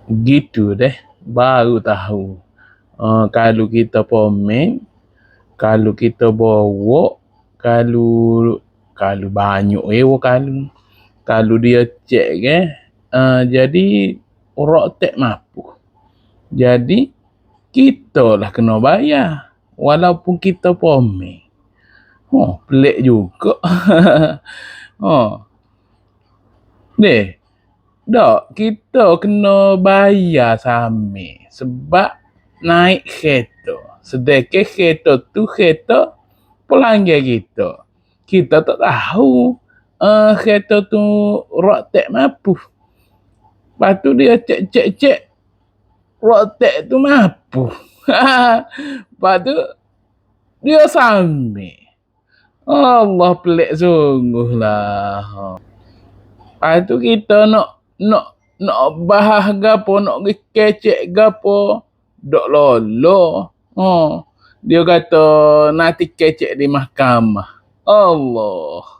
Gitu deh, baru tahu. Kalau kita pomen, kalau kita bawa, kalau kalau banyak kalau dia cek ke, jadi orang tak mampu. Jadi kita lah kena bayar walaupun kita pomen. Oh, pelik juga. Oh, deh. Dak, kita kena bayar same sebab naik kereta. Sedekah kereta tu kereta pelanggan kita. Kita tak tahu kereta tu rotek mampu. Lepas tu dia cek rotek tu mampu. Lepas tu dia same. Allah, pelik sungguh lah. Lepas tu kita nak bahas gapo, nak pergi kecek gapo, dok lolo. Dia kata nanti kecek di mahkamah. Allah.